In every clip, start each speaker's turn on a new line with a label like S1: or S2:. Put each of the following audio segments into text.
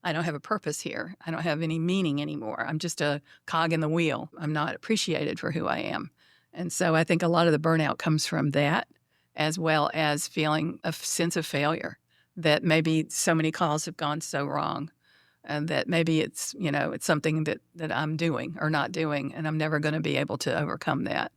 S1: I don't have a purpose here. I don't have any meaning anymore. I'm just a cog in the wheel. I'm not appreciated for who I am. And so I think a lot of the burnout comes from that, as well as feeling a sense of failure, that maybe so many calls have gone so wrong, and that maybe it's, it's something that I'm doing or not doing, and I'm never going to be able to overcome that.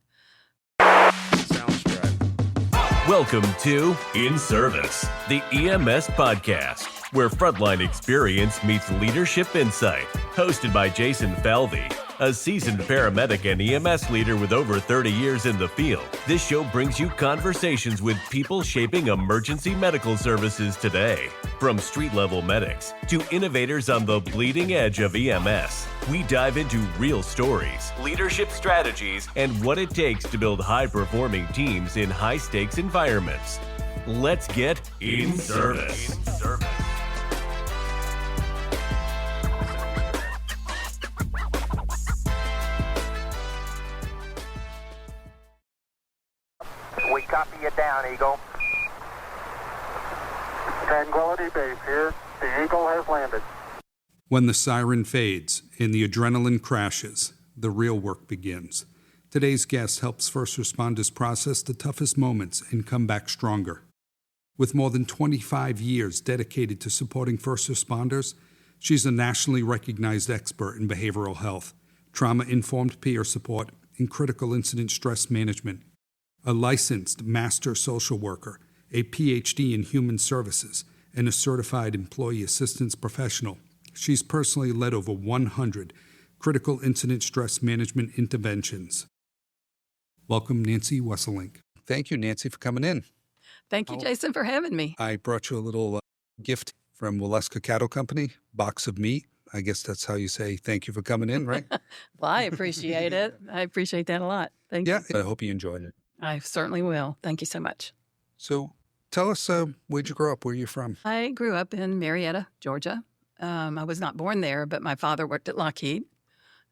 S2: Sounds right.
S3: Welcome to In Service, the EMS podcast, where frontline experience meets leadership insight. Hosted by Jason Falvey, a seasoned paramedic and EMS leader with over 30 years in the field. This show brings you conversations with people shaping emergency medical services today. From street-level medics to innovators on the bleeding edge of EMS, we dive into real stories, leadership strategies, and what it takes to build high-performing teams in high-stakes environments. Let's get in service.
S4: We copy you down, Eagle. Tranquility Base here. The Eagle has landed.
S2: When the siren fades and the adrenaline crashes, the real work begins. Today's guest helps first responders process the toughest moments and come back stronger. With more than 25 years dedicated to supporting first responders, she's a nationally recognized expert in behavioral health, trauma-informed peer support, and critical incident stress management. A licensed master social worker, a PhD in human services, and a certified employee assistance professional, she's personally led over 100 critical incident stress management interventions. Welcome, Nancy Wesselink. Thank you, Nancy, for coming in.
S1: Thank you, Jason, for having me.
S2: I brought you a little gift from Wesselink Cattle Company, box of meat. I guess that's how you say thank you for coming in, right?
S1: Well, I appreciate it. I appreciate that a lot. Thank you.
S2: Yeah, I hope you enjoyed it.
S1: I certainly will. Thank you so much.
S2: So tell us, where'd you grow up? Where are you from?
S1: I grew up in Marietta, Georgia. I was not born there, but my father worked at Lockheed.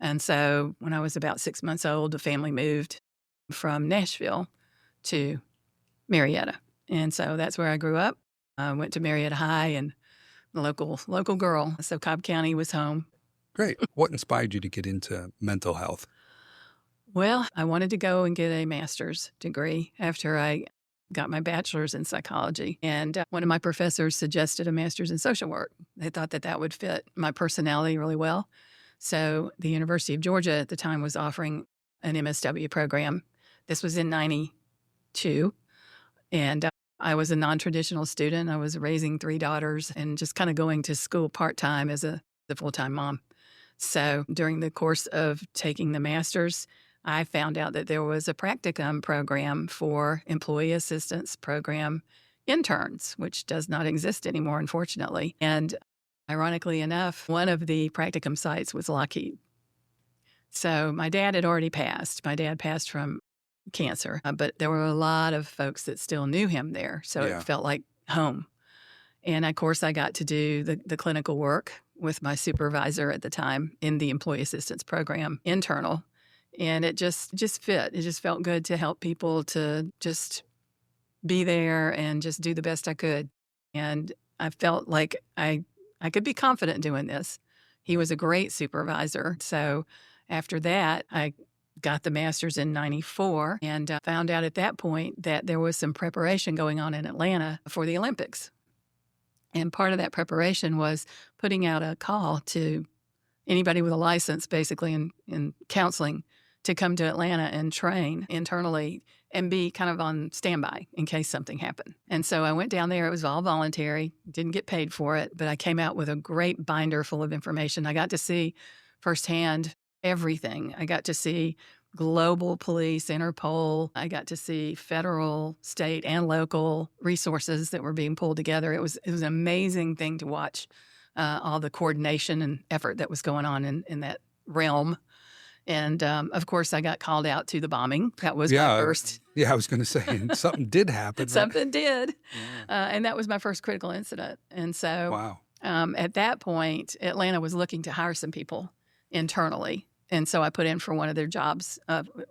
S1: And so when I was about 6 months old, the family moved from Nashville to Marietta. And so that's where I grew up. I went to Marietta High and the local girl. So Cobb County was home.
S2: Great. What inspired you to get into mental health?
S1: Well, I wanted to go and get a master's degree after I got my bachelor's in psychology. And one of my professors suggested a master's in social work. They thought that that would fit my personality really well. So the University of Georgia at the time was offering an MSW program. This was in 92. And I was a non-traditional student. I was raising 3 daughters and just kind of going to school part-time as a full-time mom. So during the course of taking the master's, I found out that there was a practicum program for employee assistance program interns, which does not exist anymore, unfortunately. And ironically enough, one of the practicum sites was Lockheed. So my dad had already passed. My dad passed from cancer, but there were a lot of folks that still knew him there. So It felt like home. And of course, I got to do the clinical work with my supervisor at the time in the employee assistance program, internal. And it just fit. It just felt good to help people to just be there and just do the best I could. And I felt like I could be confident doing this. He was a great supervisor. So after that, I got the master's in 94 and found out at that point that there was some preparation going on in Atlanta for the Olympics. And part of that preparation was putting out a call to anybody with a license, basically in counseling, to come to Atlanta and train internally and be kind of on standby in case something happened. And so I went down there. It was all voluntary, didn't get paid for it, but I came out with a great binder full of information. I got to see firsthand everything. I got to see global police, Interpol. I got to see federal, state, and local resources that were being pulled together. It was an amazing thing to watch all the coordination and effort that was going on in that realm. And, of course, I got called out to the bombing. That was my first.
S2: Yeah, I was going to say, and something did happen.
S1: Something did. Yeah. And that was my first critical incident. And so at that point, Atlanta was looking to hire some people internally. And so I put in for one of their jobs,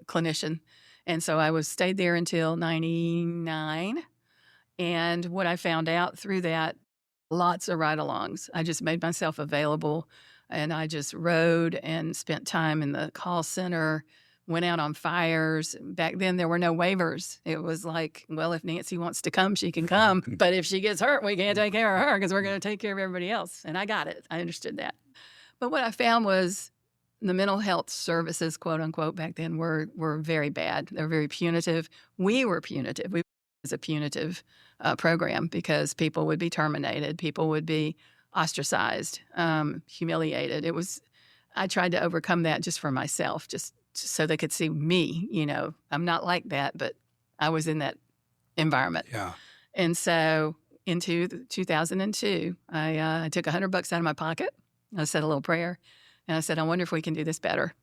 S1: clinician. And so I stayed there until 99. And what I found out through that lots of ride-alongs. I just made myself available, and I just rode and spent time in the call center, went out on fires. Back then, there were no waivers. It was like, well, if Nancy wants to come, she can come. But if she gets hurt, we can't take care of her because we're going to take care of everybody else. And I got it. I understood that. But what I found was the mental health services, quote unquote, back then were very bad. They were very punitive. We were punitive. We was a punitive program because people would be terminated. People would be ostracized, humiliated. I tried to overcome that just for myself, just so they could see me. I'm not like that, but I was in that environment.
S2: Yeah.
S1: And so in 2002, I took $100 out of my pocket. I said a little prayer, and I said, I wonder if we can do this better.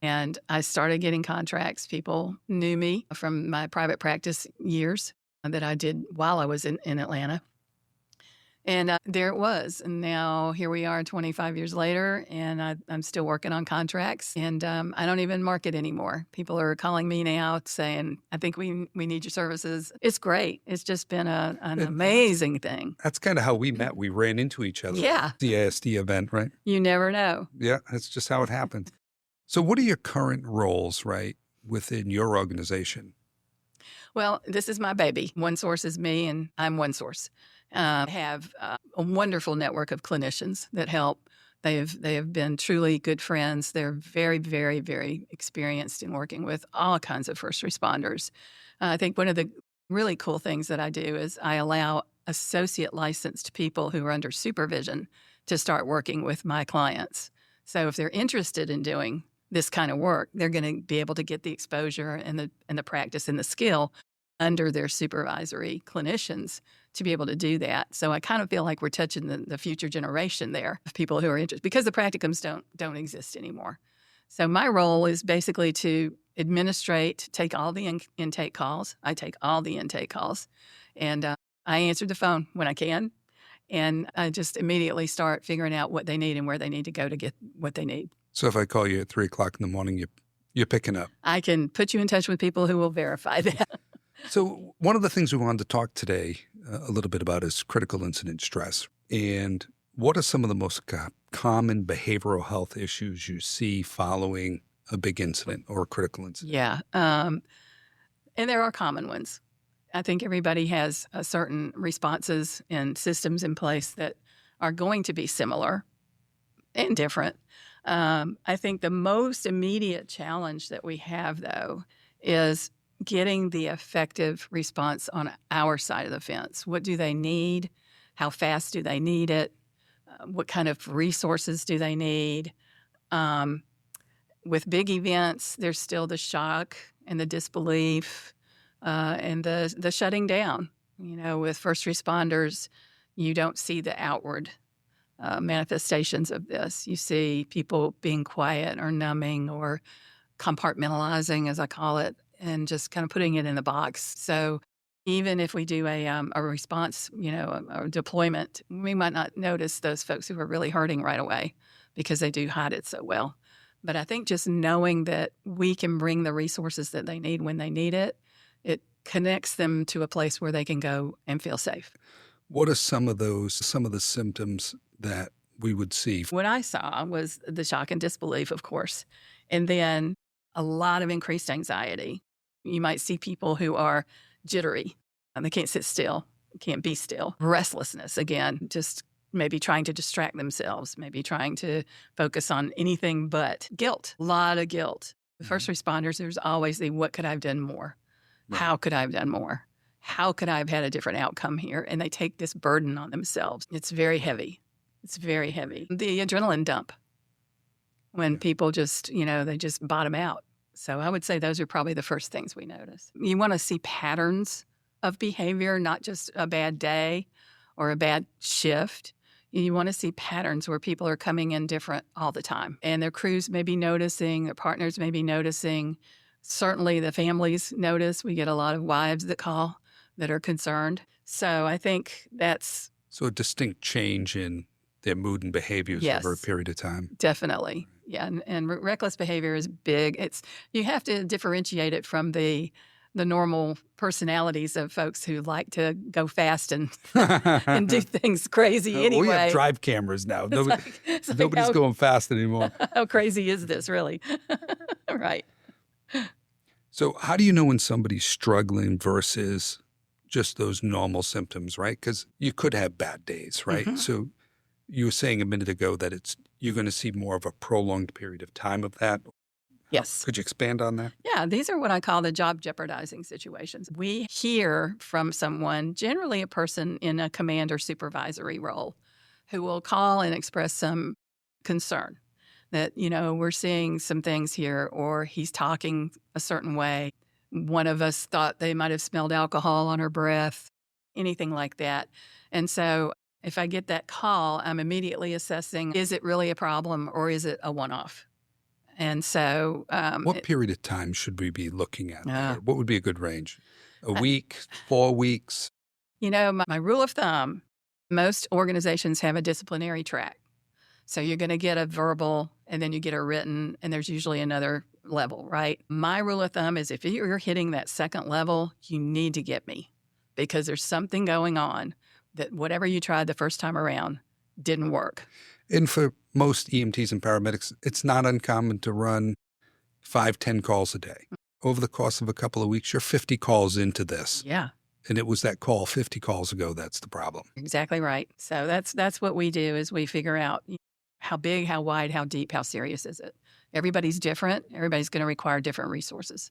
S1: And I started getting contracts. People knew me from my private practice years that I did while I was in Atlanta. And there it was. And now here we are 25 years later, and I'm still working on contracts. And I don't even market anymore. People are calling me now saying, I think we need your services. It's great. It's just been an amazing thing.
S2: That's kind of how we met. We ran into each other.
S1: Yeah.
S2: The ASD event, right?
S1: You never know.
S2: Yeah, that's just how it happened. So what are your current roles, right, within your organization?
S1: Well, this is my baby. One Source is me, and I'm One Source. I have a wonderful network of clinicians that help. They have been truly good friends. They're very, very, very experienced in working with all kinds of first responders. I think one of the really cool things that I do is I allow associate licensed people who are under supervision to start working with my clients. So if they're interested in doing this kind of work, they're going to be able to get the exposure and the practice and the skill under their supervisory clinicians to be able to do that. So I kind of feel like we're touching the future generation there of people who are interested, because the practicums don't exist anymore. So my role is basically to administrate, take all the intake calls. I take all the intake calls, and I answer the phone when I can, and I just immediately start figuring out what they need and where they need to go to get what they need.
S2: So if I call you at 3 o'clock in the morning, you're picking up.
S1: I can put you in touch with people who will verify that.
S2: So one of the things we wanted to talk today a little bit about is critical incident stress. And what are some of the most common behavioral health issues you see following a big incident or a critical incident?
S1: Yeah. And there are common ones. I think everybody has certain responses and systems in place that are going to be similar and different. I think the most immediate challenge that we have, though, is getting the effective response on our side of the fence. What do they need? How fast do they need it? What kind of resources do they need? With big events, there's still the shock and the disbelief and the shutting down. With first responders, you don't see the outward manifestations of this. You see people being quiet or numbing or compartmentalizing, as I call it, and just kind of putting it in the box. So even if we do a response, a deployment, we might not notice those folks who are really hurting right away because they do hide it so well. But I think just knowing that we can bring the resources that they need when they need it, it connects them to a place where they can go and feel safe.
S2: What are some of the symptoms that we would see?
S1: What I saw was the shock and disbelief, of course, and then a lot of increased anxiety. You might see people who are jittery, and they can't sit still, can't be still. Restlessness, again, just maybe trying to distract themselves, maybe trying to focus on anything but guilt, a lot of guilt. The first responders, there's always the what could I have done more? Right. How could I have done more? How could I have had a different outcome here? And they take this burden on themselves. It's very heavy. It's very heavy. The adrenaline dump, when people just, they just bottom out. So I would say those are probably the first things we notice. You want to see patterns of behavior, not just a bad day or a bad shift. You want to see patterns where people are coming in different all the time. And their crews may be noticing, their partners may be noticing. Certainly the families notice. We get a lot of wives that call that are concerned. So I think that's...
S2: So a distinct change in their mood and behaviors
S1: yes,
S2: over a period of time.
S1: Definitely. Yeah, and reckless behavior is big. You have to differentiate it from the the normal personalities of folks who like to go fast and and do things crazy anyway.
S2: We have drive cameras now.
S1: It's like,
S2: Nobody's going fast anymore.
S1: how crazy is this, really? Right.
S2: So how do you know when somebody's struggling versus just those normal symptoms, right? Because you could have bad days, right?
S1: Mm-hmm.
S2: So you were saying a minute ago that you're going to see more of a prolonged period of time of that.
S1: Yes.
S2: Could you expand on that?
S1: Yeah, these are what I call the job jeopardizing situations. We hear from someone, generally a person in a command or supervisory role, who will call and express some concern that, we're seeing some things here, or he's talking a certain way. One of us thought they might have smelled alcohol on her breath, anything like that. And so if I get that call, I'm immediately assessing, is it really a problem or is it a one-off? And so
S2: what period of time should we be looking at?
S1: Uh,
S2: What would be a good range? A week, 4 weeks?
S1: my rule of thumb, most organizations have a disciplinary track. So you're going to get a verbal and then you get a written, and there's usually another level, right? My rule of thumb is if you're hitting that second level, you need to get me, because there's something going on that whatever you tried the first time around didn't work.
S2: And for most EMTs and paramedics, it's not uncommon to run 5-10 calls a day. Over the course of a couple of weeks, you're 50 calls into this.
S1: Yeah,
S2: And it was that call 50 calls ago that's the problem.
S1: exactly right. So that's what we do, is we figure out how big, how wide, how deep, how serious is it. Everybody's different. Everybody's going to require different resources.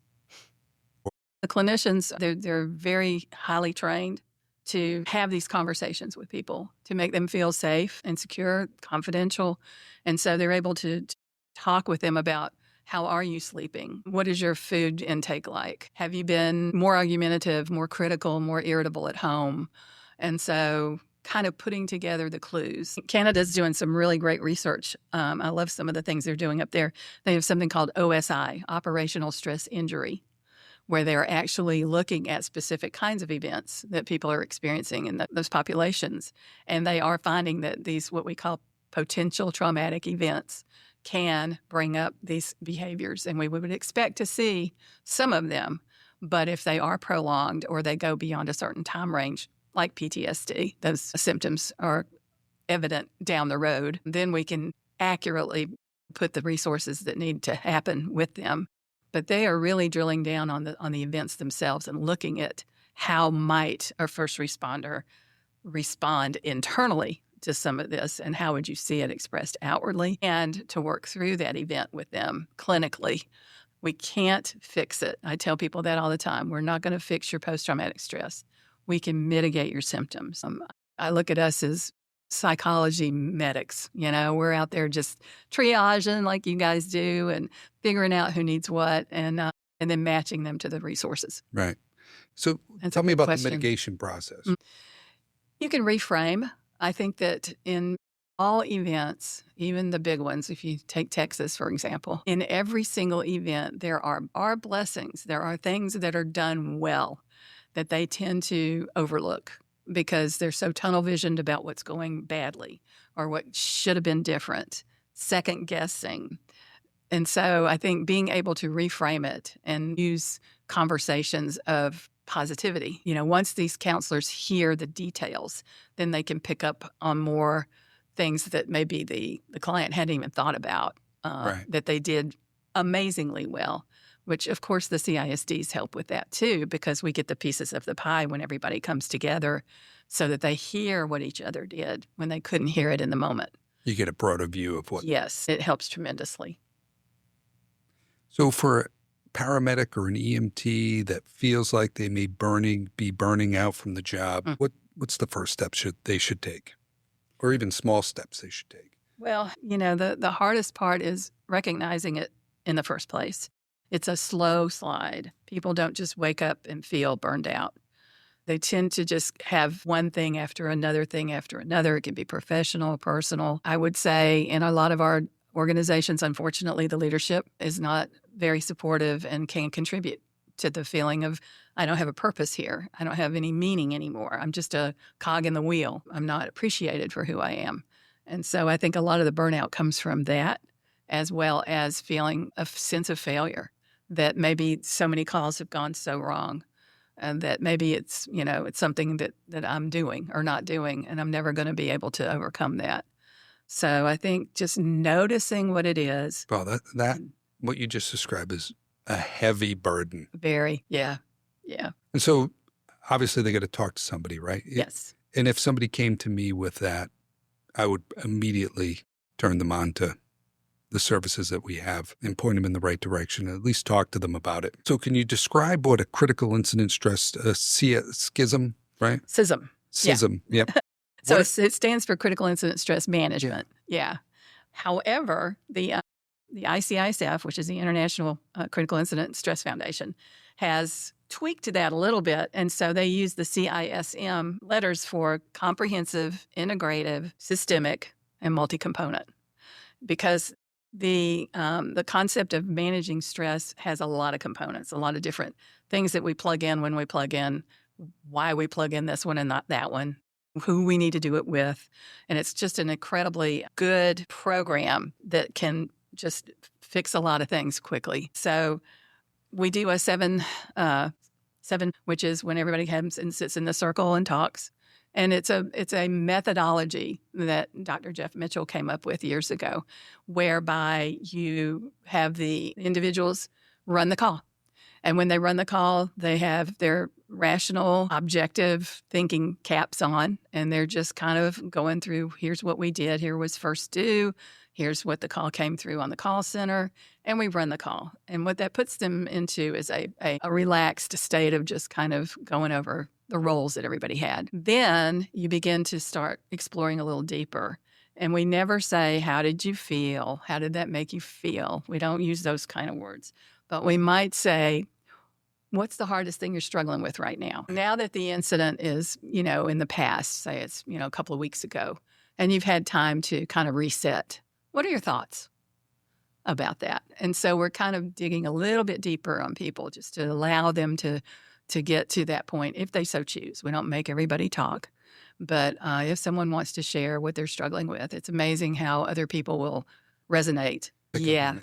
S1: The clinicians, they're very highly trained to have these conversations with people, to make them feel safe and secure, confidential. And so they're able to talk with them about, how are you sleeping? What is your food intake like? Have you been more argumentative, more critical, more irritable at home? And so kind of putting together the clues. Canada's doing some really great research. I love some of the things they're doing up there. They have something called OSI, Operational Stress Injury, where they're actually looking at specific kinds of events that people are experiencing in those populations. And they are finding that these, what we call potential traumatic events, can bring up these behaviors. And we would expect to see some of them. But if they are prolonged or they go beyond a certain time range, like PTSD, those symptoms are evident down the road, then we can accurately put the resources that need to happen with them. But they are really drilling down on the events themselves and looking at how might a first responder respond internally to some of this, and how would you see it expressed outwardly, and to work through that event with them clinically. We can't fix it. I tell people that all the time. We're not going to fix your post-traumatic stress. We can mitigate your symptoms. I look at us as psychology medics. We're out there just triaging like you guys do and figuring out who needs what, and then matching them to the resources.
S2: Right. So
S1: That's
S2: tell
S1: a
S2: me
S1: good
S2: about
S1: question.
S2: the mitigation process.
S1: You can reframe. I think that in all events, even the big ones, if you take Texas, for example, in every single event, there are blessings. There are things that are done well that they tend to overlook because they're so tunnel visioned about what's going badly or what should have been different, second guessing. And so I think being able to reframe it and use conversations of positivity, once these counselors hear the details, then they can pick up on more things that maybe the client hadn't even thought about,
S2: Right.
S1: that they did amazingly well, which of course the CISDs help with that too, because we get the pieces of the pie when everybody comes together so that they hear what each other did when they couldn't hear it in the moment.
S2: You get a broader view of what.
S1: Yes, it helps tremendously.
S2: So for a paramedic or an EMT that feels like they may be burning out from the job, what's the first step they should take? Or even small steps they should take?
S1: Well, the hardest part is recognizing it in the first place. It's a slow slide. People don't just wake up and feel burned out. They tend to just have one thing after another thing after another. It can be professional, personal. I would say in a lot of our organizations, unfortunately, the leadership is not very supportive and can contribute to the feeling of, I don't have a purpose here. I don't have any meaning anymore. I'm just a cog in the wheel. I'm not appreciated for who I am. And so I think a lot of the burnout comes from that, as well as feeling a sense of failure, that maybe so many calls have gone so wrong, and that maybe it's, it's something that I'm doing or not doing, and I'm never going to be able to overcome that. So I think just noticing what it is.
S2: Well, that what you just described is a heavy burden.
S1: Very, yeah, yeah.
S2: And so obviously they got to talk to somebody, right?
S1: Yes.
S2: And if somebody came to me with that, I would immediately turn them on to the services that we have and point them in the right direction, and at least talk to them about it. So can you describe what a critical incident stress schism, right?
S1: CISM.
S2: CISM, yep.
S1: So it stands for Critical Incident Stress Management. Yeah. However, the ICISF, which is the International Critical Incident Stress Foundation, has tweaked that a little bit. And so they use the CISM letters for comprehensive, integrative, systemic, and multi-component. Because the concept of managing stress has a lot of components, a lot of different things that we plug in when we plug in, why we plug in this one and not that one, who we need to do it with. And it's just an incredibly good program that can just fix a lot of things quickly. So we do a seven, which is when everybody comes and sits in the circle and talks. And it's a methodology that Dr. Jeff Mitchell came up with years ago, whereby you have the individuals run the call. And when they run the call, they have their rational, objective thinking caps on, and they're just kind of going through, here's what we did, here was first due, here's what the call came through on the call center, and we run the call. And what that puts them into is a relaxed state of just kind of going over the roles that everybody had. Then you begin to start exploring a little deeper. And we never say, how did you feel? How did that make you feel? We don't use those kind of words. But we might say, what's the hardest thing you're struggling with right now? Now that the incident is, in the past, say it's, a couple of weeks ago, and you've had time to kind of reset, what are your thoughts about that? And so we're kind of digging a little bit deeper on people just to allow them to get to that point if they so choose. We don't make everybody talk. But if someone wants to share what they're struggling with, it's amazing how other people will resonate. Yeah.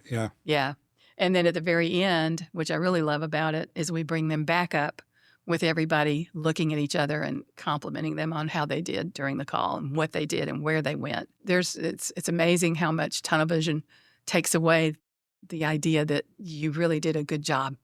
S1: And then at the very end, which I really love about it, is we bring them back up with everybody looking at each other and complimenting them on how they did during the call and what they did and where they went. It's amazing how much tunnel vision takes away the idea that you really did a good job.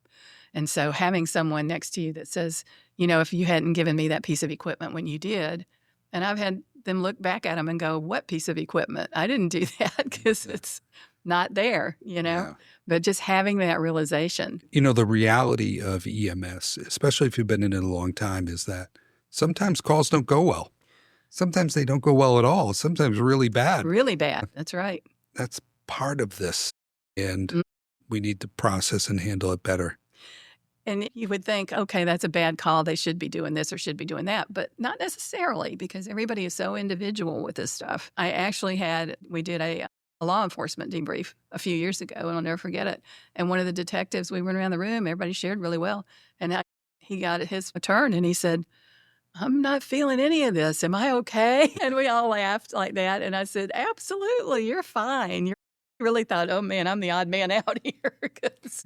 S1: And so having someone next to you that says, if you hadn't given me that piece of equipment when you did, and I've had them look back at them and go, what piece of equipment? I didn't do that because it's not there,
S2: Yeah.
S1: But just having that realization.
S2: The reality of EMS, especially if you've been in it a long time, is that sometimes calls don't go well. Sometimes they don't go well at all. Sometimes really bad.
S1: Really bad. That's right.
S2: That's part of this. And we need to process and handle it better.
S1: And you would think, okay, that's a bad call. They should be doing this or should be doing that. But not necessarily, because everybody is so individual with this stuff. I actually we did a law enforcement debrief a few years ago, and I'll never forget it. And one of the detectives, we went around the room, everybody shared really well. And he got his turn and he said, I'm not feeling any of this. Am I okay? And we all laughed like that. And I said, absolutely, you're fine. Really thought, oh man, I'm the odd man out here.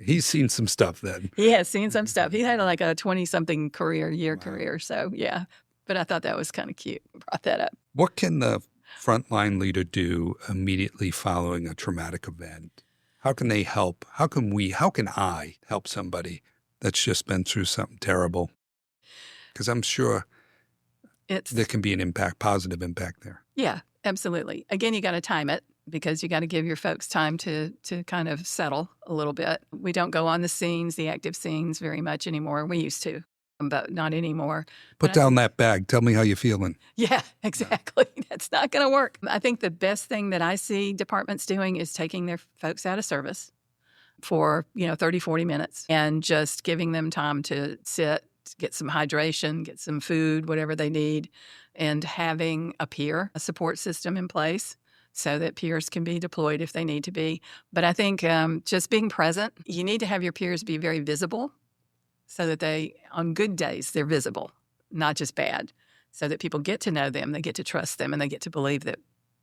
S2: He's seen some stuff then.
S1: He has seen some stuff. He had like a 20-something career. So yeah, but I thought that was kind of cute. Brought that up.
S2: What can the frontline leader do immediately following a traumatic event? How can they help? How can I help somebody that's just been through something terrible? Because I'm sure there can be an positive impact there.
S1: Yeah, absolutely. Again, you got to time it, because you got to give your folks time to kind of settle a little bit. We don't go on the active scenes very much anymore. We used to, but not anymore.
S2: Put down that bag. Tell me how you're feeling.
S1: Yeah, exactly. That's not going to work. I think the best thing that I see departments doing is taking their folks out of service for, 30, 40 minutes and just giving them time to sit, get some hydration, get some food, whatever they need, and having a support system in place, so that peers can be deployed if they need to be. But I think just being present, you need to have your peers be very visible so that on good days, they're visible, not just bad, so that people get to know them, they get to trust them, and they get to believe that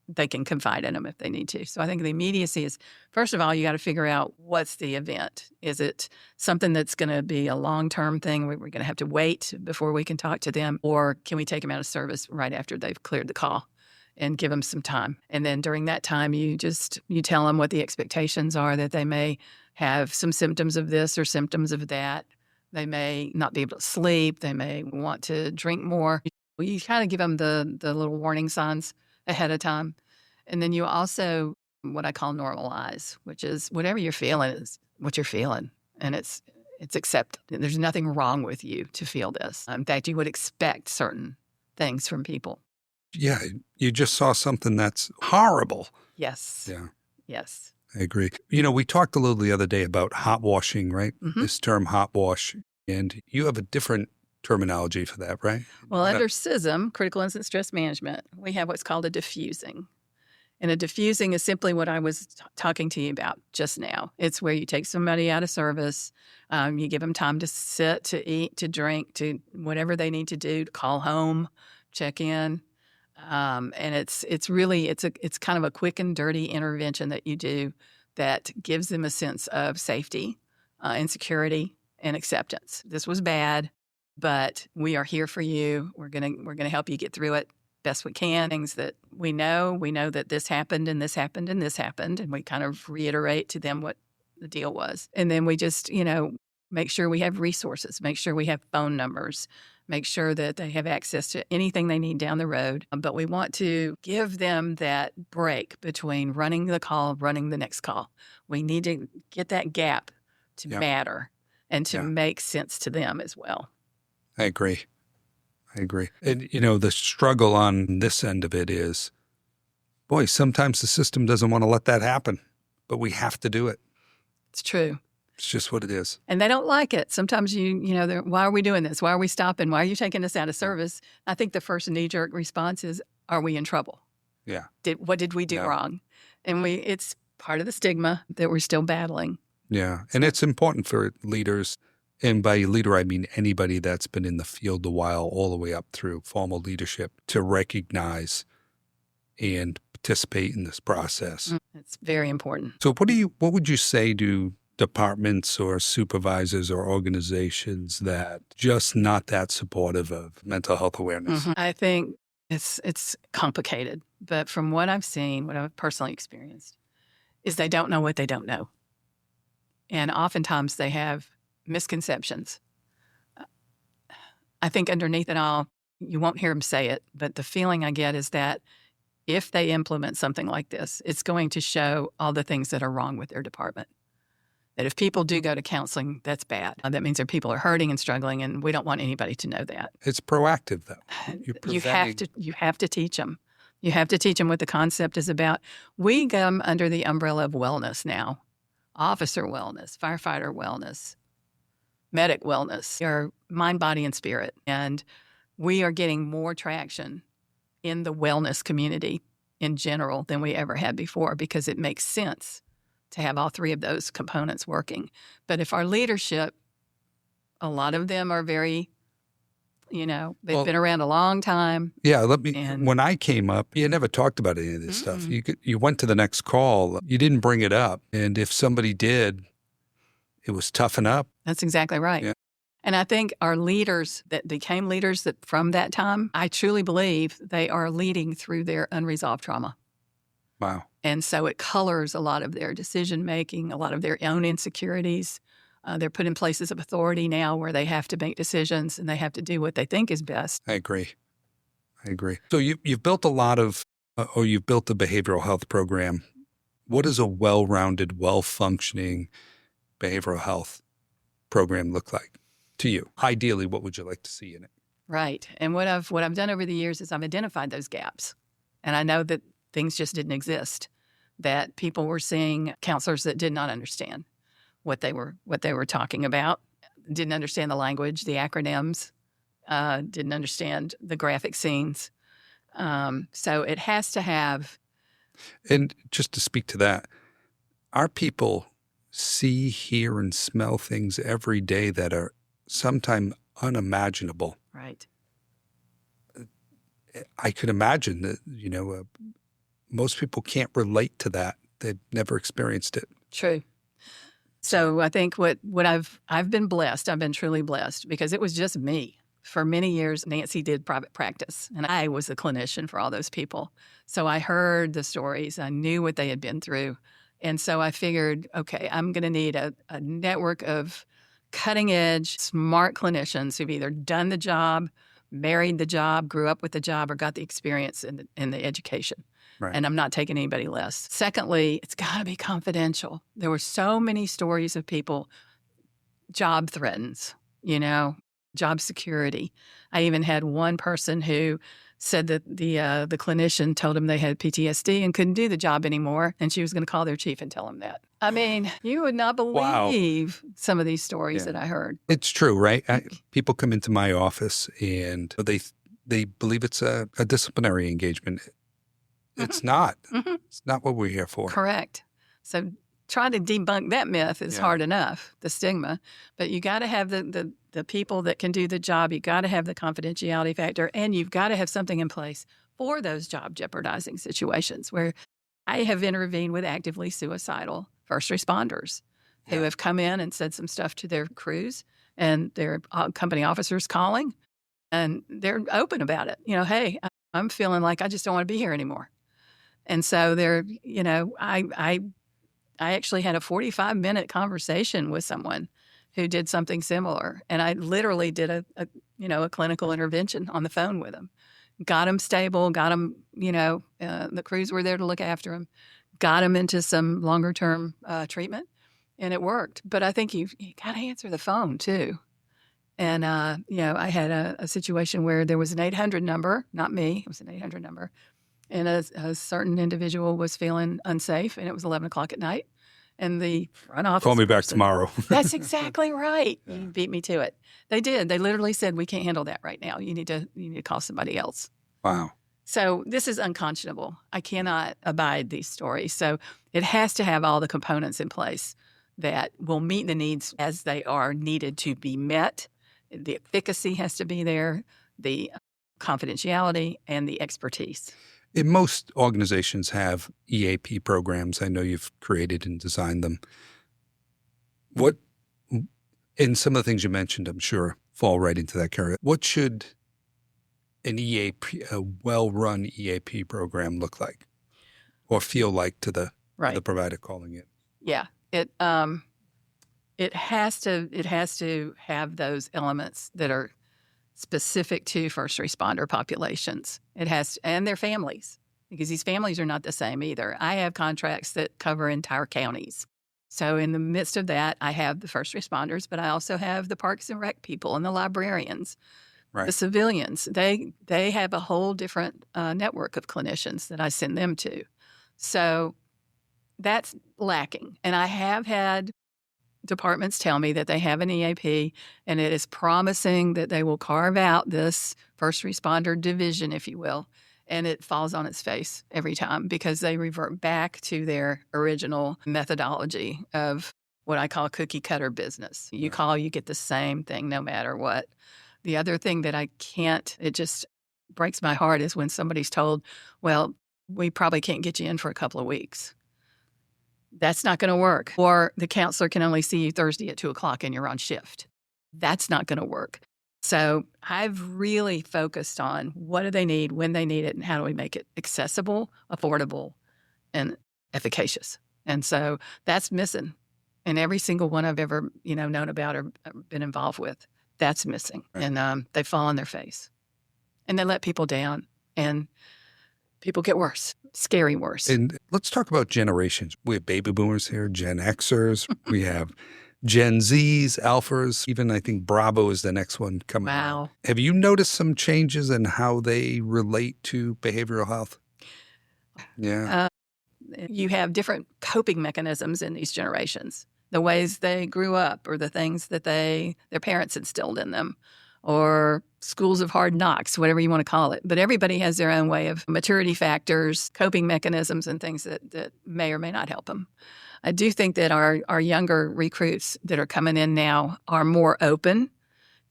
S1: they can confide in them if they need to. So I think the immediacy is, first of all, you got to figure out what's the event. Is it something that's going to be a long-term thing where we're going to have to wait before we can talk to them, or can we take them out of service right after they've cleared the call and give them some time? And then during that time, you tell them what the expectations are, that they may have some symptoms of this or symptoms of that. They may not be able to sleep. They may want to drink more. You kind of give them the little warning signs ahead of time. And then you also, what I call normalize, which is whatever you're feeling is what you're feeling. And it's accepted. There's nothing wrong with you to feel this. In fact, you would expect certain things from people.
S2: Yeah, you just saw something that's horrible.
S1: Yes.
S2: Yeah.
S1: Yes.
S2: I agree. We talked a little the other day about hot washing, right?
S1: Mm-hmm.
S2: This term hot wash. And you have a different terminology for that, right?
S1: Well, under CISM, Critical Incident Stress Management, we have what's called a diffusing. And a diffusing is simply what I was talking to you about just now. It's where you take somebody out of service, you give them time to sit, to eat, to drink, to whatever they need to do, to call home, check in. And it's kind of a quick and dirty intervention that you do that gives them a sense of safety and security and acceptance. This was bad, but we are here for you. We're gonna help you get through it best we can. Things that we know that this happened and this happened and this happened, and we kind of reiterate to them what the deal was. And then we just, make sure we have resources, make sure we have phone numbers, make sure that they have access to anything they need down the road. But we want to give them that break between running the call, running the next call. We need to get that gap to matter and to make sense to them as well.
S2: I agree. And, the struggle on this end of it is, boy, sometimes the system doesn't want to let that happen, but we have to do it.
S1: It's true.
S2: It's just what it is.
S1: And they don't like it. Sometimes why are we doing this? Why are we stopping? Why are you taking us out of service? I think the first knee-jerk response is, are we in trouble?
S2: Yeah.
S1: What did we do wrong? And it's part of the stigma that we're still battling.
S2: Yeah. And it's important for leaders, and by leader, I mean anybody that's been in the field a while, all the way up through formal leadership, to recognize and participate in this process.
S1: It's very important.
S2: So what would you say to departments or supervisors or organizations that just not that supportive of mental health awareness?
S1: Mm-hmm. I think it's complicated, but from what I've seen, what I've personally experienced, is they don't know what they don't know. And oftentimes they have misconceptions. I think underneath it all, you won't hear them say it, but the feeling I get is that if they implement something like this, it's going to show all the things that are wrong with their department. That if people do go to counseling, that's bad. That means their people are hurting and struggling, and we don't want anybody to know that.
S2: It's proactive, though.
S1: You have to teach them. You have to teach them what the concept is about. We come under the umbrella of wellness now. Officer wellness, firefighter wellness, medic wellness, our mind, body, and spirit. And we are getting more traction in the wellness community in general than we ever had before, because it makes sense to have all three of those components working. But if our leadership, a lot of them are very, they've been around a long time.
S2: Yeah, when I came up, you never talked about any of this stuff. You went to the next call. You didn't bring it up. And if somebody did, it was toughen up.
S1: That's exactly right.
S2: Yeah.
S1: And I think our leaders that became leaders from that time, I truly believe they are leading through their unresolved trauma.
S2: Wow.
S1: And so it colors a lot of their decision-making, a lot of their own insecurities. They're put in places of authority now where they have to make decisions and they have to do what they think is best.
S2: I agree. So you've built you've built a behavioral health program. What does a well-rounded, well-functioning behavioral health program look like to you? Ideally, what would you like to see in it?
S1: Right. And what I've done over the years is I've identified those gaps. And I know that things just didn't exist, that people were seeing counselors that did not understand what they were talking about, didn't understand the language, the acronyms, didn't understand the graphic scenes. So it has to have.
S2: And just to speak to that, our people see, hear, and smell things every day that are sometimes unimaginable.
S1: Right.
S2: I could imagine that, most people can't relate to that. They've never experienced it.
S1: True. So I think what I've been blessed. I've been truly blessed because it was just me. For many years, Nancy did private practice, and I was the clinician for all those people. So I heard the stories. I knew what they had been through. And so I figured, okay, I'm going to need a network of cutting-edge, smart clinicians who've either done the job, married the job, grew up with the job, or got the experience in the education.
S2: Right.
S1: And I'm not taking anybody less. Secondly, it's got to be confidential. There were so many stories of people, job threatens, job security. I even had one person who said that the clinician told him they had PTSD and couldn't do the job anymore, and she was going to call their chief and tell him that. I mean, you would not believe some of these stories that I heard.
S2: It's true, right? People come into my office and they believe it's a disciplinary engagement. It's not.
S1: Mm-hmm.
S2: It's not what we're here for.
S1: Correct. So trying to debunk that myth is hard enough, the stigma, but you got to have the people that can do the job. You got to have the confidentiality factor, and you've got to have something in place for those job jeopardizing situations where I have intervened with actively suicidal first responders who have come in and said some stuff to their crews and their company officers calling, and they're open about it. Hey, I'm feeling like I just don't want to be here anymore. And so I actually had a 45-minute conversation with someone who did something similar. And I literally did a clinical intervention on the phone with him. Got him stable, got him, the crews were there to look after him, got him into some longer-term treatment, and it worked. But I think you got to answer the phone, too. And, I had a situation where there was an 800 number, not me, it was an 800 number, and a certain individual was feeling unsafe, and it was 11 o'clock at night. And the front office
S2: Call me back
S1: person,
S2: tomorrow.
S1: That's exactly right. You beat me to it. They did. They literally said, we can't handle that right now. You need to call somebody else.
S2: Wow.
S1: So this is unconscionable. I cannot abide these stories. So it has to have all the components in place that will meet the needs as they are needed to be met. The efficacy has to be there, the confidentiality, and the expertise.
S2: And most organizations have EAP programs. I know you've created and designed them. And some of the things you mentioned, I'm sure, fall right into that category. What should an EAP, a well-run EAP program look like or feel like to the provider calling it? Yeah,
S1: it has to have those elements that are specific to first responder populations. It has, and their families, because these families are not the same either. I have contracts that cover entire counties. So in the midst of that, I have the first responders, but I also have the parks and rec people and the librarians, the civilians. They have a whole different network of clinicians that I send them to. So that's lacking. And I have had departments tell me that they have an EAP, and it is promising that they will carve out this first responder division, if you will, and it falls on its face every time because they revert back to their original methodology of what I call cookie cutter business. You call, you get the same thing no matter what. The other thing that it just breaks my heart is when somebody's told, well, we probably can't get you in for a couple of weeks. That's not going to work. Or the counselor can only see you Thursday at 2:00 and you're on shift. That's not going to work. So I've really focused on what do they need, when they need it, and how do we make it accessible, affordable, and efficacious. And so that's missing in every single one I've ever known about or been involved with. That's missing. Right. And they fall on their face. And they let people down. And people get worse, scary worse.
S2: And let's talk about generations. We have baby boomers here, Gen Xers. We have Gen Zs, Alphas. Even I think Bravo is the next one coming out. Have you noticed some changes in how they relate to behavioral health? Yeah.
S1: You have different coping mechanisms in these generations. The ways they grew up or the things that their parents instilled in them, or schools of hard knocks, whatever you want to call it. But everybody has their own way of maturity factors, coping mechanisms, and things that may or may not help them. I do think that our younger recruits that are coming in now are more open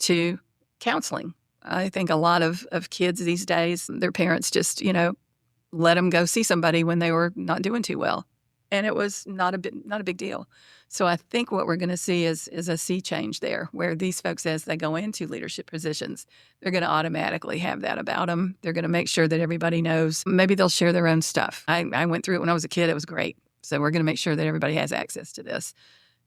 S1: to counseling. I think a lot of kids these days, their parents just, let them go see somebody when they were not doing too well. And it was not a big deal. So I think what we're going to see is a sea change there, where these folks, as they go into leadership positions, they're going to automatically have that about them. They're going to make sure that everybody knows. Maybe they'll share their own stuff. I went through it when I was a kid. It was great. So we're going to make sure that everybody has access to this.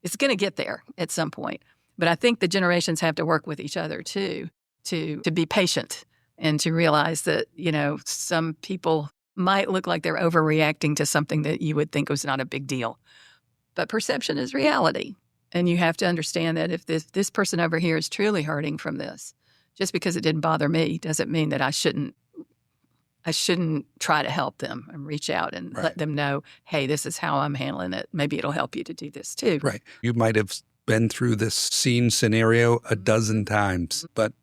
S1: It's going to get there at some point. But I think the generations have to work with each other, too, to be patient and to realize that, some people might look like they're overreacting to something that you would think was not a big deal. But perception is reality. And you have to understand that if this person over here is truly hurting from this, just because it didn't bother me doesn't mean that I shouldn't try to help them and reach out and let them know, hey, this is how I'm handling it. Maybe it'll help you to do this too.
S2: Right. You might have been through this scene scenario a dozen times, but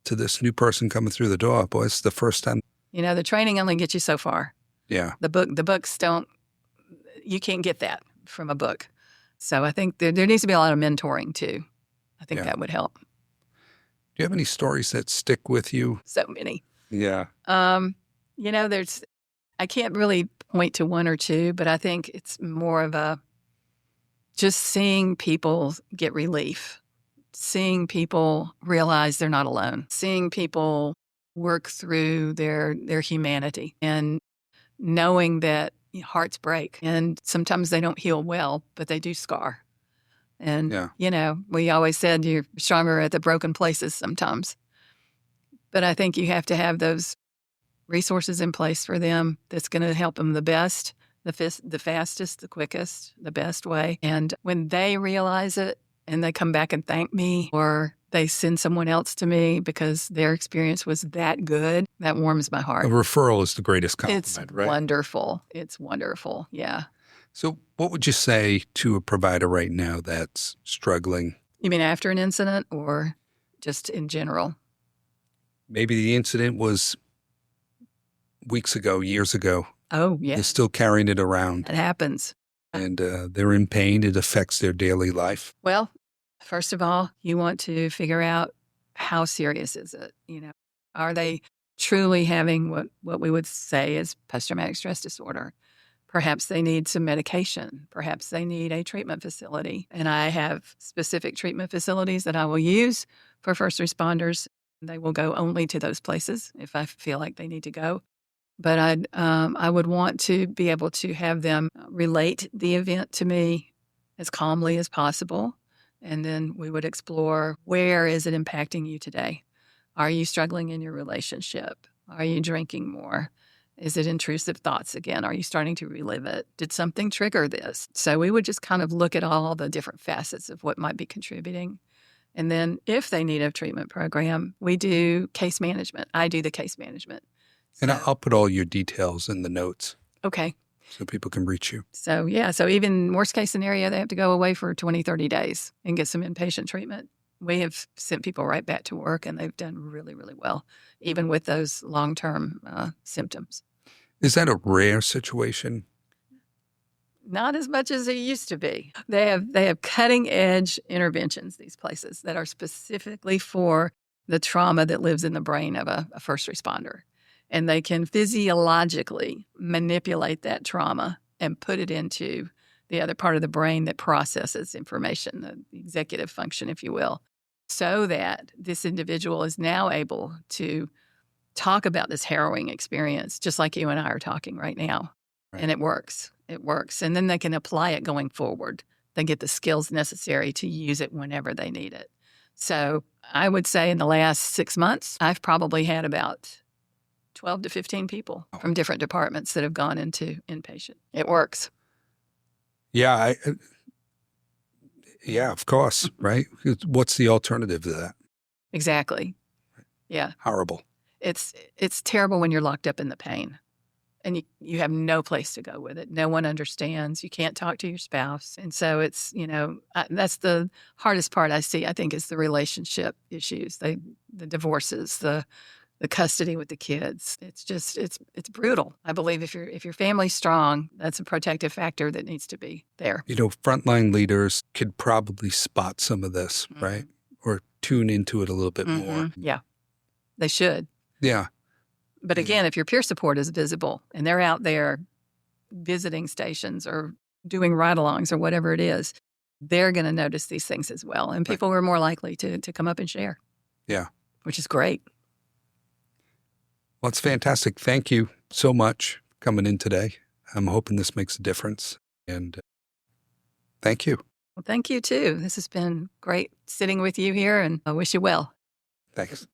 S2: to this new person coming through the door, boy, it's the first time.
S1: The training only gets you so far.
S2: Yeah.
S1: The books you can't get that from a book. So I think there needs to be a lot of mentoring too. I think that would help.
S2: Do you have any stories that stick with you?
S1: So many.
S2: Yeah.
S1: I can't really point to one or two, but I think it's more of just seeing people get relief, seeing people realize they're not alone, seeing people work through their humanity, and knowing that hearts break and sometimes they don't heal well, but they do scar. And, we always said you're stronger at the broken places sometimes. But I think you have to have those resources in place for them that's going to help them the best, the fastest, the quickest, the best way. And when they realize it and they come back and thank me, or they send someone else to me because their experience was that good, that warms my heart.
S2: A referral is the greatest compliment,
S1: it's
S2: right?
S1: Wonderful. It's wonderful. Yeah.
S2: So what would you say to a provider right now that's struggling?
S1: You mean after an incident or just in general?
S2: Maybe the incident was weeks ago, years ago.
S1: Oh, yeah.
S2: They're still carrying it around.
S1: It happens.
S2: And they're in pain. It affects their daily life.
S1: Well, first of all, you want to figure out how serious is it? Are they truly having what we would say is post-traumatic stress disorder? Perhaps they need some medication. Perhaps they need a treatment facility. And I have specific treatment facilities that I will use for first responders. They will go only to those places if I feel like they need to go. But I would want to be able to have them relate the event to me as calmly as possible. And then we would explore, where is it impacting you today? Are you struggling in your relationship? Are you drinking more? Is it intrusive thoughts again? Are you starting to relive it? Did something trigger this? So we would just kind of look at all the different facets of what might be contributing. And then if they need a treatment program, we do case management. I do the case management.
S2: And I'll put all your details in the notes.
S1: Okay.
S2: So people can reach you.
S1: So, so even worst case scenario, they have to go away for 20, 30 days and get some inpatient treatment. We have sent people right back to work, and they've done really, really well, even with those long-term symptoms.
S2: Is that a rare situation?
S1: Not as much as it used to be. They have cutting-edge interventions, these places, that are specifically for the trauma that lives in the brain of a first responder. And they can physiologically manipulate that trauma and put it into the other part of the brain that processes information, the executive function, if you will, so that this individual is now able to talk about this harrowing experience, just like you and I are talking right now. Right. And it works. It works. And then they can apply it going forward. They get the skills necessary to use it whenever they need it. So I would say in the last 6 months, I've probably had about 12 to 15 people from different departments that have gone into inpatient. It works.
S2: Yeah. Yeah, of course, right? What's the alternative to that?
S1: Exactly. Yeah.
S2: Horrible.
S1: It's terrible when you're locked up in the pain and you have no place to go with it. No one understands. You can't talk to your spouse. And so it's, that's the hardest part I see, I think, is the relationship issues, the divorces, the custody with the kids. It's just, it's brutal. I believe if your family's strong, that's a protective factor that needs to be there.
S2: Frontline leaders could probably spot some of this, right? Or tune into it a little bit more.
S1: Yeah, they should.
S2: Yeah.
S1: But again, if your peer support is visible and they're out there visiting stations or doing ride-alongs or whatever it is, they're going to notice these things as well. And people are more likely to come up and share.
S2: Yeah.
S1: Which is great.
S2: Well, it's fantastic. Thank you so much for coming in today. I'm hoping this makes a difference. And thank you.
S1: Well, thank you, too. This has been great sitting with you here, and I wish you well.
S2: Thanks.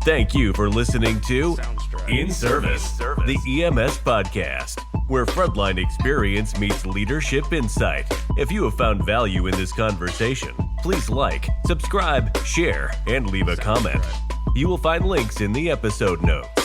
S3: Thank you for listening to In Service, the EMS podcast, where frontline experience meets leadership insight. If you have found value in this conversation, please like, subscribe, share, and leave a comment. You will find links in the episode notes.